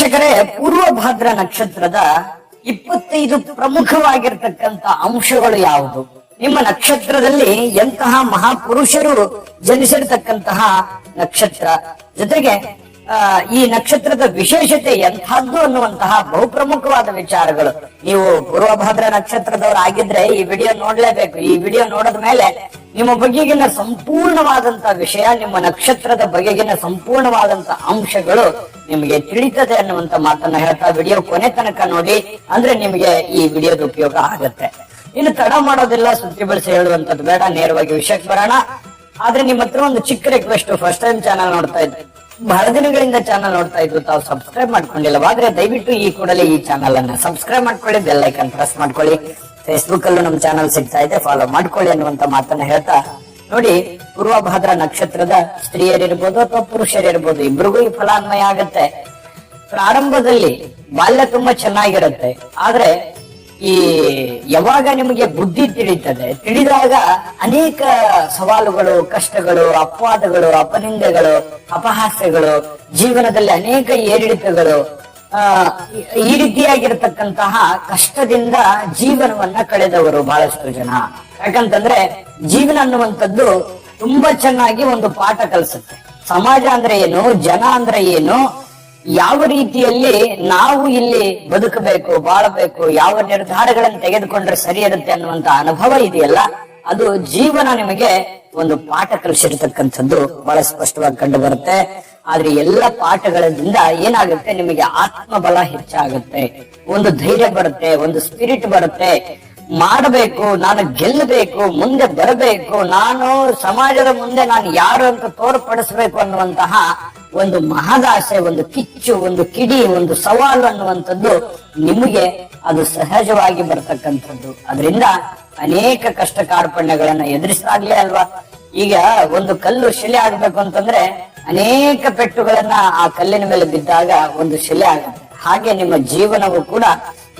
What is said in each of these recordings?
ವೀಕ್ಷಕರೇ, ಪೂರ್ವಭಾದ್ರ ನಕ್ಷತ್ರದ 25 ಪ್ರಮುಖವಾಗಿರ್ತಕ್ಕಂಥ ಅಂಶಗಳು ಯಾವುದು? ನಿಮ್ಮ ನಕ್ಷತ್ರದಲ್ಲಿ ಎಂತಹ ಮಹಾಪುರುಷರು ಜನಿಸಿರ್ತಕ್ಕಂತಹ ನಕ್ಷತ್ರ, ಜೊತೆಗೆ ಈ ನಕ್ಷತ್ರದ ವಿಶೇಷತೆ ಎಂಥದ್ದು ಅನ್ನುವಂತಹ ಬಹುಪ್ರಮುಖವಾದ ವಿಚಾರಗಳು. ನೀವು ಪೂರ್ವಭಾದ್ರ ನಕ್ಷತ್ರದವರಾಗಿದ್ರೆ ಈ ವಿಡಿಯೋ ನೋಡ್ಲೇಬೇಕು. ಈ ವಿಡಿಯೋ ನೋಡಿದ ಮೇಲೆ ನಿಮ್ಮ ಬಗೆಗಿನ ಸಂಪೂರ್ಣವಾದಂತಹ ವಿಷಯ, ನಿಮ್ಮ ನಕ್ಷತ್ರದ ಬಗೆಗಿನ ಸಂಪೂರ್ಣವಾದಂತಹ ಅಂಶಗಳು ನಿಮಗೆ ತಿಳಿತದೆ ಅನ್ನುವಂತ ಮಾತನ್ನ ಹೇಳ್ತಾ ವಿಡಿಯೋ ಕೊನೆ ತನಕ ನೋಡಿ, ಅಂದ್ರೆ ನಿಮಗೆ ಈ ವಿಡಿಯೋದ ಉಪಯೋಗ ಆಗುತ್ತೆ. ಇನ್ನು ತಡ ಮಾಡೋದಿಲ್ಲ, ಸುದ್ದಿ ಬಳಸಿ ಹೇಳುವಂತದ್ದು ಬೇಡ, ನೇರವಾಗಿ ವಿಷಯಕ್ಕೆ ಬರೋಣ. ಆದ್ರೆ ನಿಮ್ಮ ಹತ್ರ ಒಂದು ಚಿಕ್ಕ ರಿಕ್ವೆಸ್ಟ್, ಫಸ್ಟ್ ಟೈಮ್ ಚಾನಲ್ ನೋಡ್ತಾ ಇದ್ದೆ, ಬಹಳ ದಿನಗಳಿಂದ ಚಾನಲ್ ನೋಡ್ತಾ ಇದ್ರು, ತಾವು ಸಬ್ಸ್ಕ್ರೈಬ್ ಮಾಡ್ಕೊಂಡಿಲ್ಲವಾದ್ರೆ ದಯವಿಟ್ಟು ಈ ಕೂಡಲೇ ಈ ಚಾನಲ್ ಅನ್ನ ಸಬ್ಸ್ಕ್ರೈಬ್ ಮಾಡ್ಕೊಳ್ಳಿ, ಬೆಲ್ ಐಕನ್ ಪ್ರೆಸ್ ಮಾಡ್ಕೊಳ್ಳಿ. ಫೇಸ್ಬುಕ್ ಅಲ್ಲೂ ನಮ್ಮ ಚಾನಲ್ ಸಿಗ್ತಾ ಇದೆ, ಫಾಲೋ ಮಾಡ್ಕೊಳ್ಳಿ ಅನ್ನುವಂತ ಮಾತನ್ನ ಹೇಳ್ತಾ ನೋಡಿ, ಪೂರ್ವಭಾದ್ರ ನಕ್ಷತ್ರದ ಸ್ತ್ರೀಯರಿರ್ಬೋದು ಅಥವಾ ಪುರುಷರಿರ್ಬೋದು, ಇಬ್ರಿಗೂ ಈ ಫಲಾನ್ವಯ ಆಗತ್ತೆ. ಪ್ರಾರಂಭದಲ್ಲಿ ಬಾಲ್ಯ ತುಂಬಾ ಚೆನ್ನಾಗಿರುತ್ತೆ, ಆದ್ರೆ ಈ ಯಾವಾಗ ನಿಮಗೆ ಬುದ್ಧಿ ತಿಳಿದಾಗ ಅನೇಕ ಸವಾಲುಗಳು, ಕಷ್ಟಗಳು, ಅಪವಾದಗಳು, ಅಪನಿಂದೆಗಳು, ಅಪಹಾಸ್ಯಗಳು, ಜೀವನದಲ್ಲಿ ಅನೇಕ ಏರಿಳಿತಗಳು, ಈ ರೀತಿಯಾಗಿರ್ತಕ್ಕಂತಹ ಕಷ್ಟದಿಂದ ಜೀವನವನ್ನ ಕಳೆದವರು ಬಹಳಷ್ಟು ಜನ. ಯಾಕಂತಂದ್ರೆ ಜೀವನ ಅನ್ನುವಂಥದ್ದು ತುಂಬಾ ಚೆನ್ನಾಗಿ ಒಂದು ಪಾಠ ಕಲಿಸುತ್ತೆ. ಸಮಾಜ ಅಂದ್ರೆ ಏನು, ಜನ ಅಂದ್ರೆ ಏನು, ಯಾವ ರೀತಿಯಲ್ಲಿ ನಾವು ಇಲ್ಲಿ ಬದುಕಬೇಕು, ಬಾಳಬೇಕು, ಯಾವ ನಿರ್ಧಾರಗಳನ್ನು ತೆಗೆದುಕೊಂಡ್ರೆ ಸರಿ ಇರುತ್ತೆ ಅನ್ನುವಂತ ಅನುಭವ ಇದೆಯಲ್ಲ, ಅದು ಜೀವನ ನಿಮಗೆ ಒಂದು ಪಾಠ ಕಲಿಸಿರ್ತಕ್ಕಂಥದ್ದು ಬಹಳ ಸ್ಪಷ್ಟವಾಗಿ ಕಂಡು ಬರುತ್ತೆ. ಆದ್ರೆ ಎಲ್ಲ ಪಾಠಗಳಿಂದ ಏನಾಗುತ್ತೆ, ನಿಮಗೆ ಆತ್ಮಬಲ ಹೆಚ್ಚಾಗುತ್ತೆ, ಒಂದು ಧೈರ್ಯ ಬರುತ್ತೆ, ಒಂದು ಸ್ಪಿರಿಟ್ ಬರುತ್ತೆ. ಮಾಡಬೇಕು, ನಾನು ಗೆಲ್ಲಬೇಕು, ಮುಂದೆ ಬರಬೇಕು, ನಾನು ಸಮಾಜದ ಮುಂದೆ ನಾನು ಯಾರು ಅಂತ ತೋರ್ಪಡಿಸ್ಬೇಕು ಅನ್ನುವಂತಹ ಒಂದು ಮಹದಾಸೆ, ಒಂದು ಕಿಚ್ಚು, ಒಂದು ಕಿಡಿ, ಒಂದು ಸವಾಲು ಅನ್ನುವಂಥದ್ದು ನಿಮಗೆ ಅದು ಸಹಜವಾಗಿ ಬರ್ತಕ್ಕಂಥದ್ದು. ಅದರಿಂದ ಅನೇಕ ಕಷ್ಟ ಕಾರ್ಪಣ್ಯಗಳನ್ನ ಎದುರಿಸಾಗ್ಲೇ ಅಲ್ವಾ. ಈಗ ಒಂದು ಕಲ್ಲು ಶಿಲೆ ಆಗ್ಬೇಕು ಅಂತಂದ್ರೆ ಅನೇಕ ಪೆಟ್ಟುಗಳನ್ನ ಆ ಕಲ್ಲಿನ ಮೇಲೆ ಬಿದ್ದಾಗ ಒಂದು ಶಿಲೆ ಆಗುತ್ತೆ. ಹಾಗೆ ನಿಮ್ಮ ಜೀವನವು ಕೂಡ,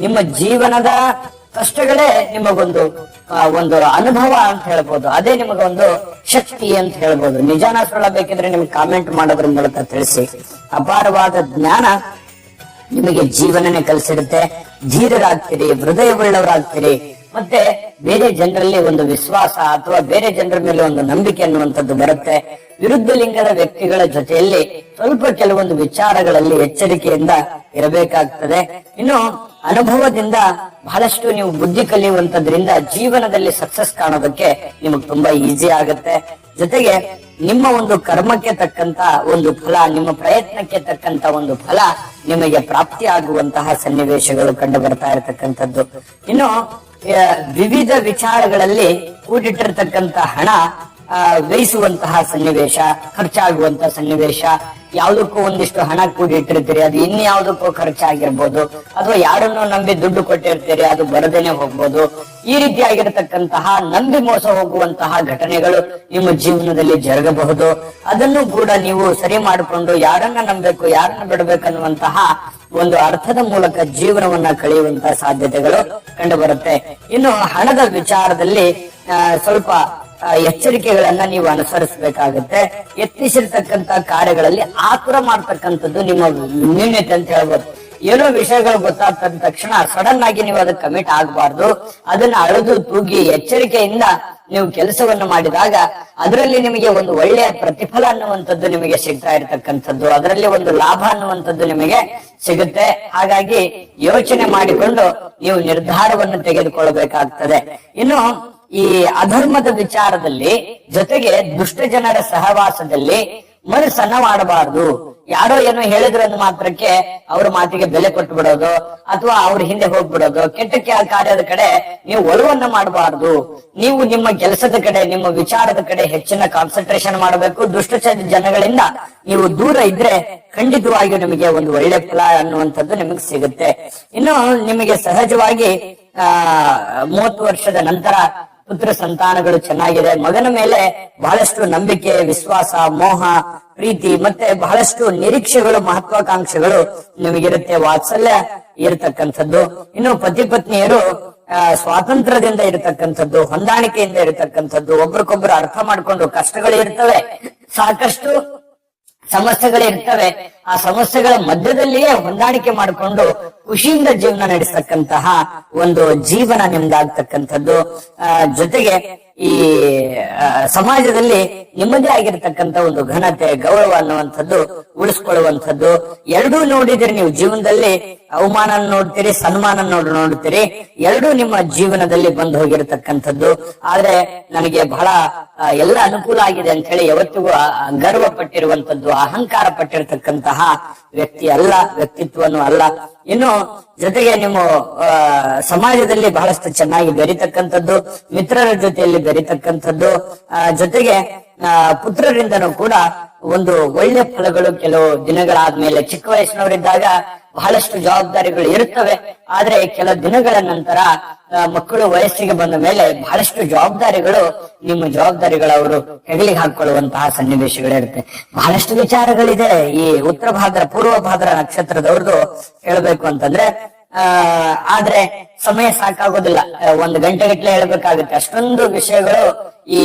ನಿಮ್ಮ ಜೀವನದ ಕಷ್ಟಗಳೇ ನಿಮಗೊಂದು ಒಂದು ಅನುಭವ ಅಂತ ಹೇಳ್ಬೋದು, ಅದೇ ನಿಮಗೊಂದು ಶಕ್ತಿ ಅಂತ ಹೇಳ್ಬೋದು. ನಿಜಾನ ಸುಳ್ಳ ಬೇಕಿದ್ರೆ ನಿಮ್ಗೆ ಕಾಮೆಂಟ್ ಮಾಡೋದ್ರ ಮೂಲಕ ತಿಳಿಸಿ. ಅಪಾರವಾದ ಜ್ಞಾನ ನಿಮಗೆ ಜೀವನನೇ ಕಲಿಸಿರುತ್ತೆ. ಧೀರರಾಗ್ತೀರಿ, ಹೃದಯವುಳ್ಳವರಾಗ್ತೀರಿ, ಮತ್ತೆ ಬೇರೆ ಜನರಲ್ಲಿ ಒಂದು ವಿಶ್ವಾಸ ಅಥವಾ ಬೇರೆ ಜನರ ಮೇಲೆ ಒಂದು ನಂಬಿಕೆ ಅನ್ನುವಂಥದ್ದು ಬರುತ್ತೆ. ವಿರುದ್ಧ ಲಿಂಗದ ವ್ಯಕ್ತಿಗಳ ಜೊತೆಯಲ್ಲಿ ಸ್ವಲ್ಪ ಕೆಲವೊಂದು ವಿಚಾರಗಳಲ್ಲಿ ಎಚ್ಚರಿಕೆಯಿಂದ ಇರಬೇಕಾಗ್ತದೆ. ಇನ್ನು ಅನುಭವದಿಂದ ಬಹಳಷ್ಟು ನೀವು ಬುದ್ಧಿ ಕಲಿಯುವಂತದ್ರಿಂದ ಜೀವನದಲ್ಲಿ ಸಕ್ಸಸ್ ಕಾಣೋದಕ್ಕೆ ನಿಮಗೆ ತುಂಬಾ ಈಸಿ ಆಗುತ್ತೆ. ಜೊತೆಗೆ ನಿಮ್ಮ ಒಂದು ಕರ್ಮಕ್ಕೆ ತಕ್ಕಂತ ಒಂದು ಫಲ, ನಿಮ್ಮ ಪ್ರಯತ್ನಕ್ಕೆ ತಕ್ಕಂತ ಒಂದು ಫಲ ನಿಮಗೆ ಪ್ರಾಪ್ತಿ ಆಗುವಂತಹ ಸನ್ನಿವೇಶಗಳು ಕಂಡು ಬರ್ತಾ ಇರತಕ್ಕಂಥದ್ದು. ಇನ್ನು ವಿವಿಧ ವಿಚಾರಗಳಲ್ಲಿ ಕೂಡಿಟ್ಟಿರ್ತಕ್ಕಂತ ಹಣ ವ್ಯಯಿಸುವಂತಹ ಸನ್ನಿವೇಶ, ಖರ್ಚಾಗುವಂತಹ ಸನ್ನಿವೇಶ, ಯಾವುದಕ್ಕೂ ಒಂದಿಷ್ಟು ಹಣ ಕೂಡಿಟ್ಟಿರ್ತೀರಿ, ಅದು ಇನ್ಯಾವುದಕ್ಕೂ ಖರ್ಚಾಗಿರ್ಬೋದು, ಅಥವಾ ಯಾರನ್ನೋ ನಂಬಿ ದುಡ್ಡು ಕೊಟ್ಟಿರ್ತೀರಿ, ಅದು ಬರದೇನೆ ಹೋಗ್ಬೋದು. ಈ ರೀತಿಯಾಗಿರ್ತಕ್ಕಂತಹ ನಂಬಿ ಮೋಸ ಹೋಗುವಂತಹ ಘಟನೆಗಳು ನಿಮ್ಮ ಜೀವನದಲ್ಲಿ ಜರುಗಬಹುದು. ಅದನ್ನು ಕೂಡ ನೀವು ಸರಿ ಮಾಡಿಕೊಂಡು ಯಾರನ್ನ ನಂಬಬೇಕು, ಯಾರನ್ನ ಬಿಡಬೇಕನ್ನುವಂತಹ ಒಂದು ಅರ್ಥದ ಮೂಲಕ ಜೀವನವನ್ನ ಕಳೆಯುವಂತಹ ಸಾಧ್ಯತೆಗಳು ಕಂಡು ಬರುತ್ತೆ. ಇನ್ನು ಹಣದ ವಿಚಾರದಲ್ಲಿ ಸ್ವಲ್ಪ ಎಚ್ಚರಿಕೆಗಳನ್ನ ನೀವು ಅನುಸರಿಸಬೇಕಾಗುತ್ತೆ. ಯತ್ನಿಸಿರ್ತಕ್ಕಂತ ಕಾರ್ಯಗಳಲ್ಲಿ ಆತುರ ಮಾಡ್ತಕ್ಕಂಥದ್ದು ನಿಮ್ಮ ನ್ಯೂನ್ಯತೆ ಅಂತ ಹೇಳ್ಬೋದು. ಏನೋ ವಿಷಯಗಳು ಗೊತ್ತಾದ ತಕ್ಷಣ ಸಡನ್ ಆಗಿ ನೀವು ಅದಕ್ಕೆ ಕಮಿಟ್ ಆಗಬಾರ್ದು. ಅದನ್ನ ಅಳೆದು ತೂಗಿ ಎಚ್ಚರಿಕೆಯಿಂದ ನೀವು ಕೆಲಸವನ್ನು ಮಾಡಿದಾಗ ಅದರಲ್ಲಿ ನಿಮಗೆ ಒಂದು ಒಳ್ಳೆಯ ಪ್ರತಿಫಲ ಅನ್ನುವಂಥದ್ದು ನಿಮಗೆ ಸಿಗ್ತಾ ಇರತಕ್ಕಂಥದ್ದು, ಅದರಲ್ಲಿ ಒಂದು ಲಾಭ ಅನ್ನುವಂಥದ್ದು ನಿಮಗೆ ಸಿಗುತ್ತೆ. ಹಾಗಾಗಿ ಯೋಚನೆ ಮಾಡಿಕೊಂಡು ನೀವು ನಿರ್ಧಾರವನ್ನು ತೆಗೆದುಕೊಳ್ಳಬೇಕಾಗ್ತದೆ. ಇನ್ನು ಈ ಅಧರ್ಮದ ವಿಚಾರದಲ್ಲಿ, ಜೊತೆಗೆ ದುಷ್ಟ ಜನರ ಸಹವಾಸದಲ್ಲಿ ಮನಸ್ಸನ್ನ ಮಾಡಬಾರದು. ಯಾರೋ ಏನೋ ಹೇಳಿದ್ರು ಅಂದ ಮಾತ್ರಕ್ಕೆ ಅವ್ರ ಮಾತಿಗೆ ಬೆಲೆ ಕೊಟ್ಟು ಬಿಡೋದು ಅಥವಾ ಅವ್ರ ಹಿಂದೆ ಹೋಗ್ಬಿಡೋದು, ಕೆಟ್ಟ ಕಾರ್ಯದ ಕಡೆ ನೀವು ಒಲವನ್ನ ಮಾಡಬಾರದು. ನೀವು ನಿಮ್ಮ ಕೆಲಸದ ಕಡೆ, ನಿಮ್ಮ ವಿಚಾರದ ಕಡೆ ಹೆಚ್ಚಿನ ಕಾನ್ಸಂಟ್ರೇಷನ್ ಮಾಡಬೇಕು. ದುಷ್ಟ ಜನಗಳಿಂದ ನೀವು ದೂರ ಇದ್ರೆ ಖಂಡಿತವಾಗಿಯೂ ನಿಮಗೆ ಒಂದು ಒಳ್ಳೆ ಫಲ ಅನ್ನುವಂಥದ್ದು ನಿಮಗೆ ಸಿಗುತ್ತೆ. ಇನ್ನು ನಿಮಗೆ ಸಹಜವಾಗಿ 30 ವರ್ಷದ ನಂತರ ಪುತ್ರ ಸಂತಾನಗಳು ಚೆನ್ನಾಗಿದೆ. ಮಗನ ಮೇಲೆ ಬಹಳಷ್ಟು ನಂಬಿಕೆ, ವಿಶ್ವಾಸ, ಮೋಹ, ಪ್ರೀತಿ, ಮತ್ತೆ ಬಹಳಷ್ಟು ನಿರೀಕ್ಷೆಗಳು, ಮಹತ್ವಾಕಾಂಕ್ಷೆಗಳು ನಿಮಗಿರುತ್ತೆ. ವಾತ್ಸಲ್ಯ ಇರತಕ್ಕಂಥದ್ದು. ಇನ್ನು ಪತಿ ಪತ್ನಿಯರು ಸ್ವಾತಂತ್ರ್ಯದಿಂದ ಇರತಕ್ಕಂಥದ್ದು, ಹೊಂದಾಣಿಕೆಯಿಂದ ಇರತಕ್ಕಂಥದ್ದು, ಒಬ್ರಿಗೊಬ್ರು ಅರ್ಥ ಮಾಡ್ಕೊಂಡು, ಕಷ್ಟಗಳು ಇರ್ತವೆ, ಸಾಕಷ್ಟು ಸಮಸ್ಯೆಗಳಿರ್ತವೆ, ಆ ಸಮಸ್ಯೆಗಳ ಮಧ್ಯದಲ್ಲಿಯೇ ಹೊಂದಾಣಿಕೆ ಮಾಡಿಕೊಂಡು ಖುಷಿಯಿಂದ ಜೀವನ ನಡೆಸ್ತಕ್ಕಂತಹ ಒಂದು ಜೀವನ ನಿಮ್ದಾಗ್ತಕ್ಕಂಥದ್ದು. ಜೊತೆಗೆ ಈ ಸಮಾಜದಲ್ಲಿ ನಿಮ್ಮದೇ ಆಗಿರ್ತಕ್ಕಂಥ ಒಂದು ಘನತೆ, ಗೌರವ ಅನ್ನುವಂಥದ್ದು ಉಳಿಸ್ಕೊಳ್ಳುವಂಥದ್ದು. ಎರಡೂ ನೋಡಿದ್ರೆ ನೀವು ಜೀವನದಲ್ಲಿ ಅವಮಾನ ನೋಡ್ತೀರಿ, ಸನ್ಮಾನ ನೋಡ್ತೀರಿ. ಎರಡೂ ನಿಮ್ಮ ಜೀವನದಲ್ಲಿ ಬಂದು ಹೋಗಿರತಕ್ಕಂಥದ್ದು. ಆದ್ರೆ ನನಗೆ ಬಹಳ ಎಲ್ಲ ಅನುಕೂಲ ಆಗಿದೆ ಅಂತ ಹೇಳಿ ಯಾವತ್ತಿಗೂ ಗರ್ವ ಪಟ್ಟಿರುವಂತದ್ದು, ಅಹಂಕಾರ ಪಟ್ಟಿರ್ತಕ್ಕಂತಹ ವ್ಯಕ್ತಿ ಅಲ್ಲ, ವ್ಯಕ್ತಿತ್ವನು ಅಲ್ಲ. ಇನ್ನು ಜೊತೆಗೆ ನಿಮ್ಮ ಸಮಾಜದಲ್ಲಿ ಬಹಳಷ್ಟು ಚೆನ್ನಾಗಿ ಬೆರೀತಕ್ಕಂಥದ್ದು, ಮಿತ್ರರ ಜೊತೆಯಲ್ಲಿ ಬೆರೀತಕ್ಕಂಥದ್ದು, ಜೊತೆಗೆ ಪುತ್ರರಿಂದನೂ ಕೂಡ ಒಂದು ಒಳ್ಳೆ ಫಲಗಳು ಕೆಲವು ದಿನಗಳಾದ್ಮೇಲೆ. ಚಿಕ್ಕ ವಯಸ್ಸಿನವರಿದ್ದಾಗ ಬಹಳಷ್ಟು ಜವಾಬ್ದಾರಿಗಳು ಇರುತ್ತವೆ. ಆದ್ರೆ ಕೆಲ ದಿನಗಳ ನಂತರ ಮಕ್ಕಳು ವಯಸ್ಸಿಗೆ ಬಂದ ಮೇಲೆ ಬಹಳಷ್ಟು ಜವಾಬ್ದಾರಿಗಳು ನಿಮ್ಮ ಜವಾಬ್ದಾರಿಗಳು ಹೆಗಲಿಗೆ ಹಾಕೊಳ್ಳುವಂತಹ ಸನ್ನಿವೇಶಗಳಿರುತ್ತೆ. ಬಹಳಷ್ಟು ವಿಚಾರಗಳಿದೆ ಈ ಉತ್ತರ ಭಾದ್ರ ಪೂರ್ವ ಭಾದ್ರ ನಕ್ಷತ್ರದವ್ರದ್ದು ಹೇಳ್ಬೇಕು ಅಂತಂದ್ರೆ. ಆದ್ರೆ ಸಮಯ ಸಾಕಾಗೋದಿಲ್ಲ, 1 ಗಂಟೆಗಟ್ಟಲೆ ಹೇಳ್ಬೇಕಾಗುತ್ತೆ. ಅಷ್ಟೊಂದು ವಿಷಯಗಳು ಈ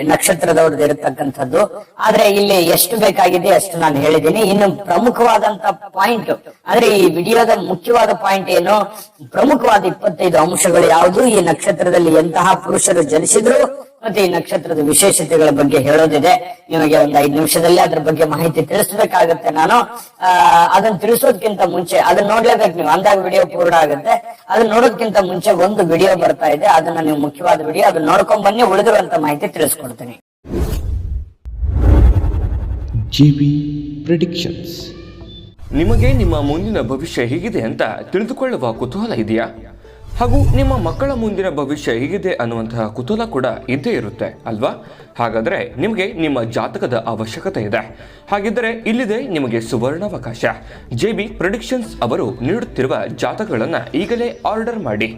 ನಕ್ಷತ್ರದವ್ರದ್ದು ಇರತಕ್ಕಂಥದ್ದು. ಆದ್ರೆ ಇಲ್ಲಿ ಎಷ್ಟು ಬೇಕಾಗಿದೆ ಅಷ್ಟು ನಾನು ಹೇಳಿದ್ದೀನಿ. ಇನ್ನು ಪ್ರಮುಖವಾದಂತ ಪಾಯಿಂಟ್ ಅಂದ್ರೆ ಈ ವಿಡಿಯೋದ ಮುಖ್ಯವಾದ ಪಾಯಿಂಟ್ ಏನು, ಪ್ರಮುಖವಾದ 25 ಅಂಶಗಳು ಯಾವುದು, ಈ ನಕ್ಷತ್ರದಲ್ಲಿ ಎಂತಹ ಪುರುಷರು ಜನಿಸಿದ್ರು ಮತ್ತೆ ಈ ನಕ್ಷತ್ರದ ವಿಶೇಷತೆಗಳ ಬಗ್ಗೆ ಹೇಳೋದಿದೆ. ನಿಮಗೆ ಒಂದು 5 ನಿಮಿಷದಲ್ಲಿ ಅದ್ರ ಬಗ್ಗೆ ಮಾಹಿತಿ ತಿಳಿಸ್ಬೇಕಾಗತ್ತೆ. ನಾನು ಅದನ್ನ ತಿಳಿಸೋದಕ್ಕಿಂತ ಮುಂಚೆ ಅದನ್ನ ನೋಡ್ಲೇಬೇಕು ನೀವು, ಅಂದಾಗ ವಿಡಿಯೋ ಪೂರ್ಣ ಆಗುತ್ತೆ. ಅದನ್ನ ನೋಡೋದಕ್ಕಿಂತ ಮುಂಚೆ ಒಂದು ವಿಡಿಯೋ ಬರ್ತಾ ಇದೆ, ಅದನ್ನ ನೀವು ಮುಖ್ಯವಾದ ವಿಡಿಯೋ ಅದನ್ನ ನೋಡ್ಕೊಂಡ್ ಬನ್ನಿ, ಉಳಿದಿರುವಂತ ಮಾಹಿತಿ ತಿಳಿಸ್ಕೊಡ್ತೀನಿ. GB predictions. ನಿಮಗೆ ನಿಮ್ಮ ಮುಂದಿನ ಭವಿಷ್ಯ ಹೇಗಿದೆ ಅಂತ ತಿಳಿದುಕೊಳ್ಳುವ ಕುತೂಹಲ ಇದೆಯಾ? ಹಾಗೂ ನಿಮ್ಮ ಮಕ್ಕಳ ಮುಂದಿನ ಭವಿಷ್ಯ ಹೇಗಿದೆ ಅನ್ನುವಂತಹ ಕುತೂಹಲ ಕೂಡ ಇದ್ದೇ ಇರುತ್ತೆ ಅಲ್ವಾ? ಹಾಗಾದರೆ ನಿಮಗೆ ನಿಮ್ಮ ಜಾತಕದ ಅವಶ್ಯಕತೆ ಇದೆ. ಹಾಗಿದ್ದರೆ ಇಲ್ಲಿದೆ ನಿಮಗೆ ಸುವರ್ಣಾವಕಾಶ. JB ಪ್ರೆಡಿಕ್ಷನ್ಸ್ ಅವರು ನೀಡುತ್ತಿರುವ ಜಾತಕಗಳನ್ನು ಈಗಲೇ ಆರ್ಡರ್ ಮಾಡಿ.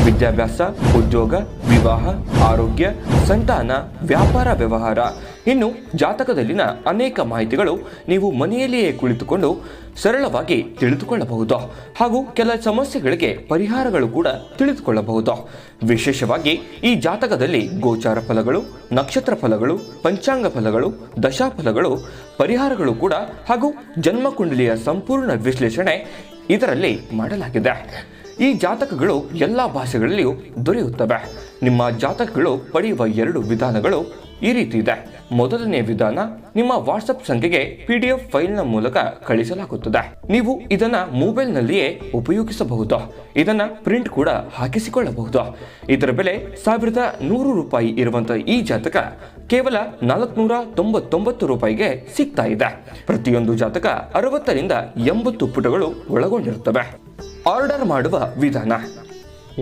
ವಿದ್ಯಾಭ್ಯಾಸ, ಉದ್ಯೋಗ, ವಿವಾಹ, ಆರೋಗ್ಯ, ಸಂತಾನ, ವ್ಯಾಪಾರ ವ್ಯವಹಾರ, ಇನ್ನು ಜಾತಕದಲ್ಲಿನ ಅನೇಕ ಮಾಹಿತಿಗಳು ನೀವು ಮನೆಯಲ್ಲಿಯೇ ಕುಳಿತುಕೊಂಡು ಸರಳವಾಗಿ ತಿಳಿದುಕೊಳ್ಳಬಹುದು. ಹಾಗೂ ಕೆಲ ಸಮಸ್ಯೆಗಳಿಗೆ ಪರಿಹಾರಗಳು ಕೂಡ ತಿಳಿದುಕೊಳ್ಳಬಹುದು. ವಿಶೇಷವಾಗಿ ಈ ಜಾತಕದಲ್ಲಿ ಗೋಚಾರ ಫಲಗಳು, ನಕ್ಷತ್ರ ಫಲಗಳು, ಪಂಚಾಂಗ ಫಲಗಳು, ದಶಾಫಲಗಳು, ಪರಿಹಾರಗಳು ಕೂಡ ಹಾಗೂ ಜನ್ಮಕುಂಡಲಿಯ ಸಂಪೂರ್ಣ ವಿಶ್ಲೇಷಣೆ ಇದರಲ್ಲಿ ಮಾಡಲಾಗಿದೆ. ಈ ಜಾತಕಗಳು ಎಲ್ಲ ಭಾಷೆಗಳಲ್ಲಿಯೂ ದೊರೆಯುತ್ತವೆ. ನಿಮ್ಮ ಜಾತಕಗಳು ಪಡೆಯುವ 2 ವಿಧಾನಗಳು ಈ ರೀತಿ ಇದೆ. ಮೊದಲನೇ ವಿಧಾನ, ನಿಮ್ಮ ವಾಟ್ಸಪ್ ಸಂಖ್ಯೆಗೆ PDF ಫೈಲ್ನ ಮೂಲಕ ಕಳಿಸಲಾಗುತ್ತದೆ. ನೀವು ಇದನ್ನ ಮೊಬೈಲ್ನಲ್ಲಿಯೇ ಉಪಯೋಗಿಸಬಹುದು. ಇದನ್ನ ಪ್ರಿಂಟ್ ಕೂಡ ಹಾಕಿಸಿಕೊಳ್ಳಬಹುದು. ಇದರ ಬೆಲೆ 1100 ರೂಪಾಯಿ ಇರುವಂತಹ ಈ ಜಾತಕ ಕೇವಲ 499 ರೂಪಾಯಿಗೆ ಸಿಗ್ತಾ ಇದೆ. ಪ್ರತಿಯೊಂದು ಜಾತಕ 60 ರಿಂದ 80 ಪುಟಗಳು ಒಳಗೊಂಡಿರುತ್ತವೆ. ಆರ್ಡರ್ ಮಾಡುವ ವಿಧಾನ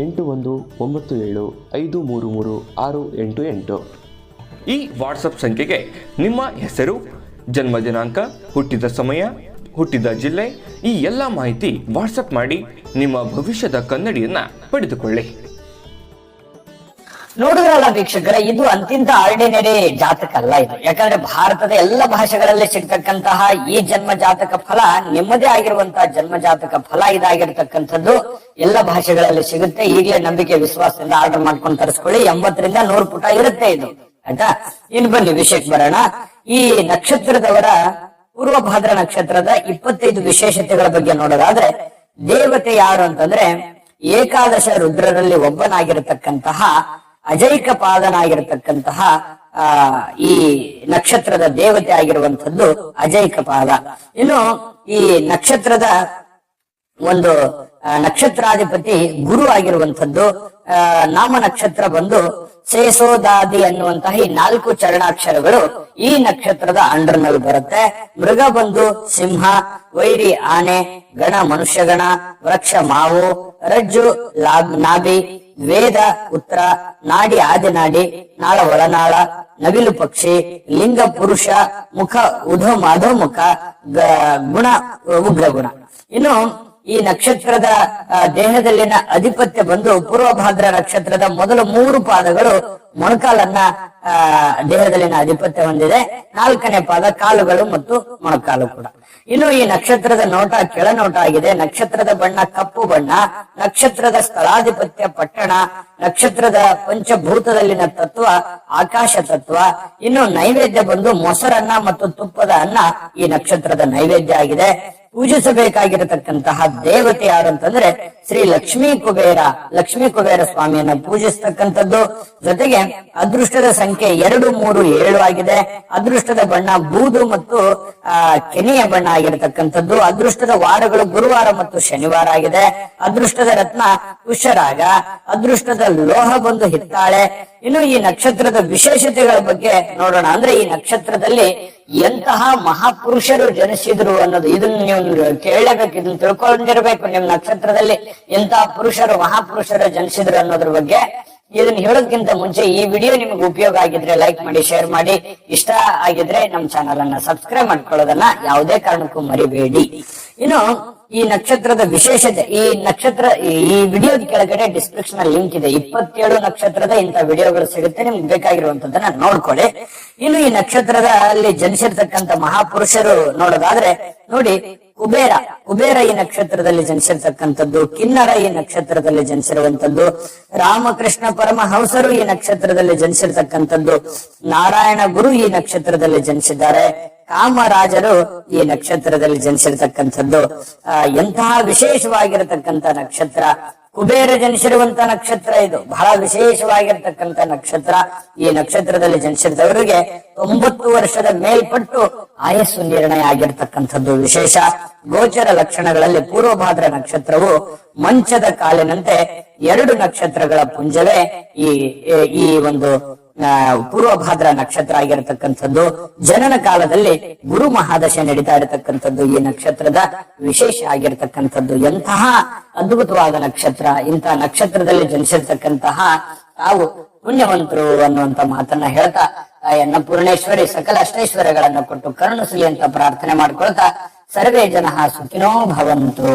8197533688. ಈ ವಾಟ್ಸಪ್ ಸಂಖ್ಯೆಗೆ ನಿಮ್ಮ ಹೆಸರು, ಜನ್ಮ ದಿನಾಂಕ, ಹುಟ್ಟಿದ ಸಮಯ, ಹುಟ್ಟಿದ ಜಿಲ್ಲೆ, ಈ ಎಲ್ಲ ಮಾಹಿತಿ ವಾಟ್ಸಪ್ ಮಾಡಿ ನಿಮ್ಮ ಭವಿಷ್ಯದ ಕನ್ನಡಿಯನ್ನ ಪಡೆದುಕೊಳ್ಳಿ. ನೋಡಿದ್ರಲ್ಲ ವೀಕ್ಷಕರೇ, ಇದು ಅಂತಿಂತ ಆರ್ಡಿನರಿ ಜಾತಕ ಅಲ್ಲ ಇದು. ಯಾಕಂದ್ರೆ ಭಾರತದ ಎಲ್ಲ ಭಾಷೆಗಳಲ್ಲಿ ಸಿಗ್ತಕ್ಕಂತಹ ಈ ಜನ್ಮ ಜಾತಕ ಫಲ ನಿಮ್ಮದೇ ಆಗಿರುವಂತಹ ಜನ್ಮ ಜಾತಕ ಫಲ ಇದಾಗಿರ್ತಕ್ಕಂಥದ್ದು ಎಲ್ಲ ಭಾಷೆಗಳಲ್ಲಿ ಸಿಗುತ್ತೆ. ಈಗಲೇ ನಂಬಿಕೆ ವಿಶ್ವಾಸದಿಂದ ಆರ್ಡರ್ ಮಾಡ್ಕೊಂಡು ತರಿಸ್ಕೊಳ್ಳಿ. 80 ರಿಂದ 100 ಪುಟ ಇರುತ್ತೆ ಇದು, ಆಯ್ತಾ? ಇನ್ನು ಬನ್ನಿ ವಿಷಯಕ್ಕೆ ಬರೋಣ. ಈ ನಕ್ಷತ್ರದವರ ಪೂರ್ವ ಭಾದ್ರ ನಕ್ಷತ್ರದ 25 ವಿಶೇಷತೆಗಳ ಬಗ್ಗೆ ನೋಡೋದಾದ್ರೆ, ದೇವತೆ ಯಾರು ಅಂತಂದ್ರೆ ಏಕಾದಶ ರುದ್ರರಲ್ಲಿ ಒಬ್ಬನಾಗಿರತಕ್ಕಂತಹ ಅಜೈಕ ಪಾದನಾಗಿರತಕ್ಕಂತಹ ಈ ನಕ್ಷತ್ರದ ದೇವತೆ ಆಗಿರುವಂತದ್ದು ಅಜೈಕ ಪಾದ. ಇನ್ನು ಈ ನಕ್ಷತ್ರದ ಒಂದು ನಕ್ಷತ್ರಾಧಿಪತಿ ಗುರು ಆಗಿರುವಂತದ್ದು. ನಾಮ ನಕ್ಷತ್ರ ಬಂದು ಸೇಸೋದಾದಿ ಅನ್ನುವಂತಹ ಈ 4 ಚರಣಾಕ್ಷರಗಳು ಈ ನಕ್ಷತ್ರದ ಅಂಡರ್ನಲ್ಲಿ ಬರುತ್ತೆ. ಮೃಗ ಬಂದು ಸಿಂಹ, ವೈರಿ ಆನೆ, ಗಣ ಮನುಷ್ಯಗಣ, ವೃಕ್ಷ ಮಾವು, ರಜ್ಜು ನಾಭಿ, ವೇದ ಉತ್ತರ, ನಾಡಿ ಆದಿನಾಡಿ, ನಾಳ ಒಳನಾಳ, ನವಿಲು ಪಕ್ಷಿ, ಲಿಂಗ ಪುರುಷ, ಮುಖ ಅಧೋಮುಖ, ಗುಣ ಉಗ್ರಗುಣ. ಇನ್ನು ಈ ನಕ್ಷತ್ರದ ದೇಹದಲ್ಲಿನ ಅಧಿಪತ್ಯ ಬಂದು ಪೂರ್ವಭಾದ್ರ ನಕ್ಷತ್ರದ ಮೊದಲ 3 ಪಾದಗಳು ಮೊಣಕಾಲನ್ನ ದೇಹದಲ್ಲಿನ ಅಧಿಪತ್ಯ ಹೊಂದಿದೆ. 4ನೇ ಪಾದ ಕಾಲುಗಳು ಮತ್ತು ಮೊಣಕಾಲು ಕೂಡ. ಇನ್ನು ಈ ನಕ್ಷತ್ರದ ನೋಟ ಕೆಳನೋಟ ಆಗಿದೆ. ನಕ್ಷತ್ರದ ಬಣ್ಣ ಕಪ್ಪು ಬಣ್ಣ. ನಕ್ಷತ್ರದ ಸ್ಥಳಾಧಿಪತ್ಯ ಪಟ್ಟಣ. ನಕ್ಷತ್ರದ ಪಂಚಭೂತದಲ್ಲಿನ ತತ್ವ ಆಕಾಶ ತತ್ವ. ಇನ್ನು ನೈವೇದ್ಯ ಬಂದು ಮೊಸರನ್ನ ಮತ್ತು ತುಪ್ಪದ ಅನ್ನ ಈ ನಕ್ಷತ್ರದ ನೈವೇದ್ಯ ಆಗಿದೆ. ಪೂಜಿಸಬೇಕಾಗಿರತಕ್ಕಂತಹ ದೇವತೆ ಯಾರು ಅಂತಂದ್ರೆ ಶ್ರೀ ಲಕ್ಷ್ಮೀ ಕುಬೇರ ಸ್ವಾಮಿಯನ್ನ ಪೂಜಿಸ್ತಕ್ಕಂಥದ್ದು. ಜೊತೆಗೆ ಅದೃಷ್ಟದ ಸಂಖ್ಯೆ 2, 3, 7 ಆಗಿದೆ. ಅದೃಷ್ಟದ ಬಣ್ಣ ಬೂದು ಮತ್ತು ಕೆನೆಯ ಬಣ್ಣ ಆಗಿರತಕ್ಕಂಥದ್ದು. ಅದೃಷ್ಟದ ವಾರಗಳು ಗುರುವಾರ ಮತ್ತು ಶನಿವಾರ ಆಗಿದೆ. ಅದೃಷ್ಟದ ರತ್ನ ಪುಷ್ಯರಾಗ. ಅದೃಷ್ಟದ ಲೋಹ ಬಂದು ಹಿತ್ತಾಳೆ. ಇನ್ನು ಈ ನಕ್ಷತ್ರದ ವಿಶೇಷತೆಗಳ ಬಗ್ಗೆ ನೋಡೋಣ. ಅಂದ್ರೆ ಈ ನಕ್ಷತ್ರದಲ್ಲಿ ಎಂತಹ ಮಹಾಪುರುಷರು ಜನಿಸಿದ್ರು ಅನ್ನೋದು ಇದನ್ನ ನೀವು ಕೇಳಬೇಕು, ಇದನ್ನ ತಿಳ್ಕೊಂಡಿರ್ಬೇಕು. ನಿಮ್ ನಕ್ಷತ್ರದಲ್ಲಿ ಎಂತಹ ಮಹಾಪುರುಷರು ಜನಿಸಿದ್ರು ಅನ್ನೋದ್ರ ಬಗ್ಗೆ ಇದನ್ನ ಹೇಳೋದಕ್ಕಿಂತ ಮುಂಚೆ ಈ ವಿಡಿಯೋ ನಿಮಗೆ ಉಪಯೋಗ ಆಗಿದ್ರೆ ಲೈಕ್ ಮಾಡಿ, ಶೇರ್ ಮಾಡಿ. ಇಷ್ಟ ಆಗಿದ್ರೆ ನಮ್ಮ ಚಾನಲ್ ಅನ್ನ ಸಬ್ಸ್ಕ್ರೈಬ್ ಮಾಡ್ಕೊಳ್ಳೋದನ್ನ ಯಾವುದೇ ಕಾರಣಕ್ಕೂ ಮರಿಬೇಡಿ. ಇನ್ನು ಈ ನಕ್ಷತ್ರದ ವಿಶೇಷತೆ, ಈ ವಿಡಿಯೋದ ಕೆಳಗಡೆ ಡಿಸ್ಕ್ರಿಪ್ಷನ್ ಅಲ್ಲಿ ಲಿಂಕ್ ಇದೆ. 27 ನಕ್ಷತ್ರದ ಇಂಥ ವಿಡಿಯೋಗಳು ಸಿಗುತ್ತೆ, ನಿಮ್ಗೆ ಬೇಕಾಗಿರುವಂತದ್ದನ್ನ ನೋಡ್ಕೊಳ್ಳಿ. ಇನ್ನು ಈ ನಕ್ಷತ್ರದಲ್ಲಿ ಜನಿಸಿರ್ತಕ್ಕಂಥ ಮಹಾಪುರುಷರು ನೋಡೋದಾದ್ರೆ ನೋಡಿ, ಕುಬೇರ ಈ ನಕ್ಷತ್ರದಲ್ಲಿ ಜನಿಸಿರ್ತಕ್ಕಂಥದ್ದು. ಕಿನ್ನರ ಈ ನಕ್ಷತ್ರದಲ್ಲಿ ಜನಿಸಿರುವಂತದ್ದು. ರಾಮಕೃಷ್ಣ ಪರಮಹಂಸರು ಈ ನಕ್ಷತ್ರದಲ್ಲಿ ಜನಿಸಿರ್ತಕ್ಕಂಥದ್ದು. ನಾರಾಯಣ ಗುರು ಈ ನಕ್ಷತ್ರದಲ್ಲಿ ಜನಿಸಿದ್ದಾರೆ. ಕಾಮರಾಜರು ಈ ನಕ್ಷತ್ರದಲ್ಲಿ ಜನಿಸಿರ್ತಕ್ಕಂಥದ್ದು. ಎಂತಹ ವಿಶೇಷವಾಗಿರತಕ್ಕಂಥ ನಕ್ಷತ್ರ. ಕುಬೇರ ಜನಿಸಿರುವಂತ ನಕ್ಷತ್ರ ಇದು. ಬಹಳ ವಿಶೇಷವಾಗಿರ್ತಕ್ಕಂಥ ನಕ್ಷತ್ರ. ಈ ನಕ್ಷತ್ರದಲ್ಲಿ ಜನಿಸಿದವರಿಗೆ 90 ವರ್ಷದ ಮೇಲ್ಪಟ್ಟು ಆಯಸ್ಸು ನಿರ್ಣಯ ಆಗಿರ್ತಕ್ಕಂಥದ್ದು ವಿಶೇಷ. ಗೋಚರ ಲಕ್ಷಣಗಳಲ್ಲಿ ಪೂರ್ವಭಾದ್ರ ನಕ್ಷತ್ರವು ಮಂಚದ ಕಾಲಿನಂತೆ 2 ನಕ್ಷತ್ರಗಳ ಪುಂಜವೇ ಈ ಒಂದು ಪೂರ್ವಭಾದ್ರ ನಕ್ಷತ್ರ ಆಗಿರತಕ್ಕಂಥದ್ದು. ಜನನ ಕಾಲದಲ್ಲಿ ಗುರು ಮಹಾದಶೆ ನಡೀತಾ ಇರತಕ್ಕಂಥದ್ದು ಈ ನಕ್ಷತ್ರದ ವಿಶೇಷ ಆಗಿರತಕ್ಕಂಥದ್ದು. ಎಂತಹ ಅದ್ಭುತವಾದ ನಕ್ಷತ್ರ. ಇಂತಹ ನಕ್ಷತ್ರದಲ್ಲಿ ಜನಿಸಿರ್ತಕ್ಕಂತಹ ತಾವು ಪುಣ್ಯವಂತರು ಅನ್ನುವಂತ ಮಾತನ್ನ ಹೇಳ್ತಾ ಅನ್ನಪೂರ್ಣೇಶ್ವರಿ ಸಕಲ ಅಷ್ಟೈಶ್ವರ್ಯಗಳನ್ನು ಕೊಟ್ಟು ಕರುಣಿಸಲಿ ಅಂತ ಪ್ರಾರ್ಥನೆ ಮಾಡ್ಕೊಳ್ತಾ ಸರ್ವೇ ಜನಃ ಸುಖಿನೋ ಭವಂತು.